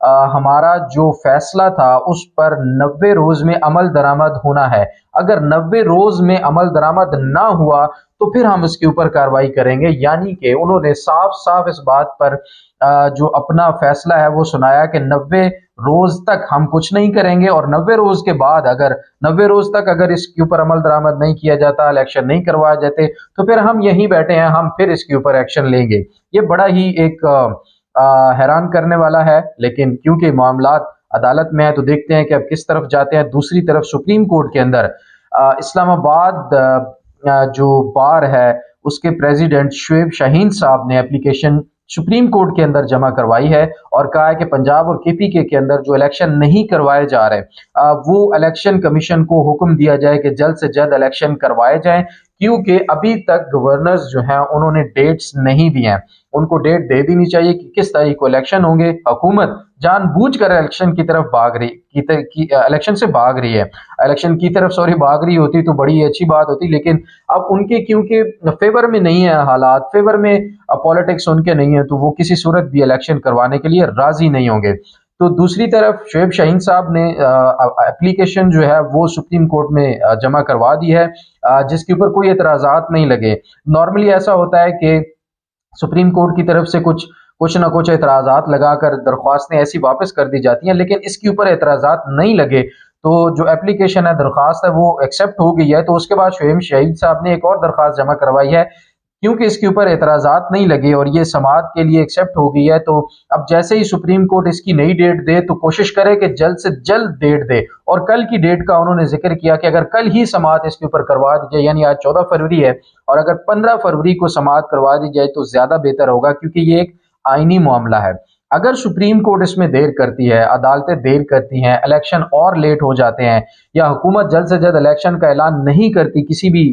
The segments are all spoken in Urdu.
ہمارا جو فیصلہ تھا اس پر 90 روز میں عمل درآمد ہونا ہے۔ اگر 90 روز میں عمل درآمد نہ ہوا تو پھر ہم اس کے اوپر کارروائی کریں گے۔ یعنی کہ انہوں نے صاف صاف اس بات پر جو اپنا فیصلہ ہے وہ سنایا کہ 90 روز تک ہم کچھ نہیں کریں گے، اور 90 روز کے بعد اگر 90 روز تک اگر اس کے اوپر عمل درآمد نہیں کیا جاتا، الیکشن نہیں کروائے جاتے، تو پھر ہم یہیں بیٹھے ہیں، ہم پھر اس کے اوپر ایکشن لیں گے۔ یہ بڑا ہی ایک حیران کرنے والا ہے، لیکن کیونکہ معاملات عدالت میں ہے تو دیکھتے ہیں کہ اب کس طرف جاتے ہیں۔ دوسری طرف سپریم کورٹ کے اندر اسلام آباد جو بار ہے اس کے پریزیڈنٹ شعیب شاہین صاحب نے اپلیکیشن سپریم کورٹ کے اندر جمع کروائی ہے اور کہا ہے کہ پنجاب اور کے پی کے اندر جو الیکشن نہیں کروائے جا رہے وہ الیکشن کمیشن کو حکم دیا جائے کہ جلد سے جلد الیکشن کروائے جائیں، کیونکہ ابھی تک گورنرز جو ہیں انہوں نے ڈیٹس نہیں دی ہیں۔ ان کو ڈیٹ دے دینی چاہیے کہ کس تاریخ کو الیکشن ہوں گے۔ حکومت جان بوجھ کر الیکشن کی طرف الیکشن سے بھاگ رہی ہے، الیکشن کی طرف بھاگ رہی ہوتی تو بڑی اچھی بات ہوتی، لیکن اب ان کے کیونکہ فیور میں نہیں ہے حالات، فیور میں پالیٹکس ان کے نہیں ہے، تو وہ کسی صورت بھی الیکشن کروانے کے لیے راضی نہیں ہوں گے۔ تو دوسری طرف شعیب شاہین صاحب نے اپلیکیشن جو ہے وہ سپریم کورٹ میں جمع کروا دی ہے، جس کے اوپر کوئی اعتراضات نہیں لگے۔ نارملی ایسا ہوتا ہے کہ سپریم کورٹ کی طرف سے کچھ نہ کچھ اعتراضات لگا کر درخواستیں ایسی واپس کر دی جاتی ہیں، لیکن اس کے اوپر اعتراضات نہیں لگے تو جو اپلیکیشن ہے، درخواست ہے، وہ ایکسیپٹ ہو گئی ہے۔ تو اس کے بعد شعیب شاہین صاحب نے ایک اور درخواست جمع کروائی ہے، کیونکہ اس کے اوپر اعتراضات نہیں لگے اور یہ سماعت کے لیے ایکسیپٹ ہو گئی ہے۔ تو اب جیسے ہی سپریم کورٹ اس کی نئی ڈیٹ دے تو کوشش کرے کہ جلد سے جلد ڈیٹ دے، اور کل کی ڈیٹ کا انہوں نے ذکر کیا کہ اگر کل ہی سماعت اس کے اوپر کروا دی جائے، یعنی آج 14 فروری ہے، اور اگر 15 فروری کو سماعت کروا دی جائے تو زیادہ بہتر ہوگا، کیونکہ یہ ایک آئینی معاملہ ہے۔ اگر سپریم کورٹ اس میں دیر کرتی ہے، عدالتیں دیر کرتی ہیں، الیکشن اور لیٹ ہو جاتے ہیں، یا حکومت جلد سے جلد الیکشن کا اعلان نہیں کرتی کسی بھی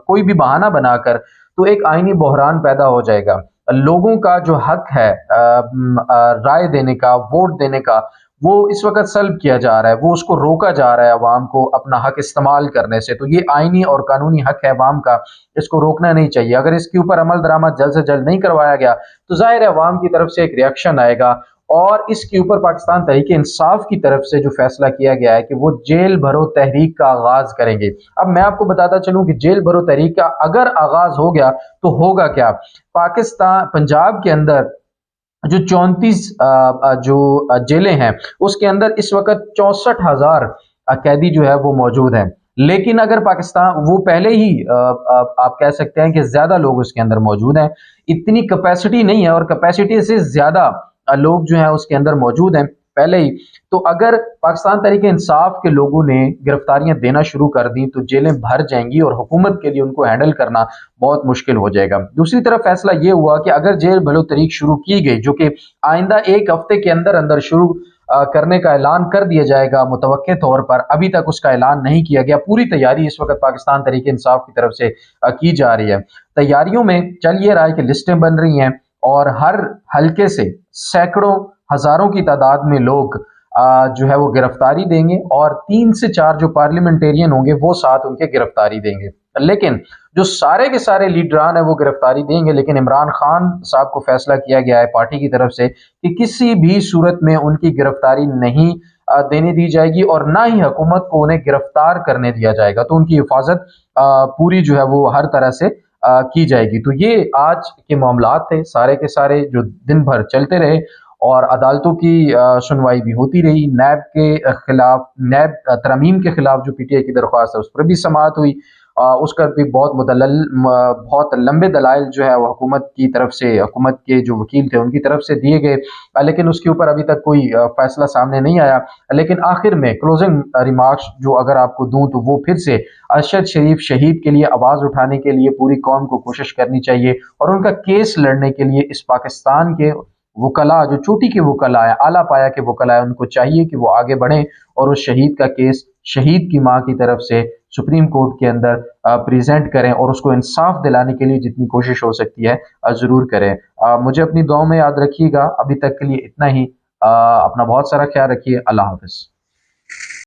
کوئی بھی بہانہ بنا کر، تو ایک آئینی بحران پیدا ہو جائے گا۔ لوگوں کا جو حق ہے رائے دینے کا، ووٹ دینے کا، وہ اس وقت سلب کیا جا رہا ہے، وہ اس کو روکا جا رہا ہے عوام کو اپنا حق استعمال کرنے سے۔ تو یہ آئینی اور قانونی حق ہے عوام کا، اس کو روکنا نہیں چاہیے۔ اگر اس کے اوپر عمل درآمد جلد سے جلد نہیں کروایا گیا تو ظاہر ہے عوام کی طرف سے ایک ریئیکشن آئے گا، اور اس کے اوپر پاکستان تحریک انصاف کی طرف سے جو فیصلہ کیا گیا ہے کہ وہ جیل بھرو تحریک کا آغاز کریں گے۔ اب میں آپ کو بتاتا چلوں کہ جیل بھرو تحریک کا اگر آغاز ہو گیا تو ہوگا کیا۔ پنجاب کے اندر جو 34 جو جیلیں ہیں اس کے اندر اس وقت 64,000 قیدی جو ہے وہ موجود ہیں، لیکن اگر پاکستان وہ پہلے ہی آپ کہہ سکتے ہیں کہ زیادہ لوگ اس کے اندر موجود ہیں، اتنی کیپیسٹی نہیں ہے، اور کیپیسٹی سے زیادہ لوگ جو ہیں اس کے اندر موجود ہیں پہلے ہی۔ تو اگر پاکستان تحریک انصاف کے لوگوں نے گرفتاریاں دینا شروع کر دیں تو جیلیں بھر جائیں گی، اور حکومت کے لیے ان کو ہینڈل کرنا بہت مشکل ہو جائے گا۔ دوسری طرف فیصلہ یہ ہوا کہ اگر جیل بھرو تحریک شروع کی گئی، جو کہ آئندہ ایک ہفتے کے اندر اندر شروع کرنے کا اعلان کر دیا جائے گا متوقع طور پر، ابھی تک اس کا اعلان نہیں کیا گیا، پوری تیاری اس وقت پاکستان تحریک انصاف کی طرف سے کی جا رہی ہے۔ تیاریوں میں چل یہ رہا ہے کہ لسٹیں بن رہی ہیں، اور ہر حلقے سے سینکڑوں ہزاروں کی تعداد میں لوگ جو ہے وہ گرفتاری دیں گے، اور 3 سے 4 جو پارلیمنٹیرین ہوں گے وہ ساتھ ان کے گرفتاری دیں گے۔ لیکن جو سارے کے سارے لیڈران ہیں وہ گرفتاری دیں گے، لیکن عمران خان صاحب کو فیصلہ کیا گیا ہے پارٹی کی طرف سے کہ کسی بھی صورت میں ان کی گرفتاری نہیں دینے دی جائے گی، اور نہ ہی حکومت کو انہیں گرفتار کرنے دیا جائے گا۔ تو ان کی حفاظت پوری جو ہے وہ ہر طرح سے کی جائے گی۔ تو یہ آج کے معاملات تھے سارے کے سارے جو دن بھر چلتے رہے، اور عدالتوں کی سنوائی بھی ہوتی رہی۔ نیب کے خلاف، نیب ترمیم کے خلاف جو پی ٹی آئی کی درخواست ہے اس پر بھی سماعت ہوئی، اس کا بھی بہت لمبے دلائل جو ہے وہ حکومت کی طرف سے، حکومت کے جو وکیل تھے ان کی طرف سے دیے گئے، لیکن اس کے اوپر ابھی تک کوئی فیصلہ سامنے نہیں آیا۔ لیکن آخر میں کلوزنگ ریمارکس جو اگر آپ کو دوں تو وہ پھر سے ارشد شریف شہید کے لیے آواز اٹھانے کے لیے پوری قوم کو کوشش کرنی چاہیے، اور ان کا کیس لڑنے کے لیے اس پاکستان کے وکلاء، جو چوٹی کے وکلاء ہیں، اعلیٰ پایا کے وکلاء ہیں، ان کو چاہیے کہ وہ آگے بڑھیں اور اس شہید کا کیس شہید کی ماں کی طرف سے سپریم کورٹ کے اندر پریزنٹ کریں، اور اس کو انصاف دلانے کے لیے جتنی کوشش ہو سکتی ہے ضرور کریں۔ مجھے اپنی دعاؤں میں یاد رکھیے گا۔ ابھی تک کے لیے اتنا ہی۔ اپنا بہت سارا خیال رکھیے۔ اللہ حافظ۔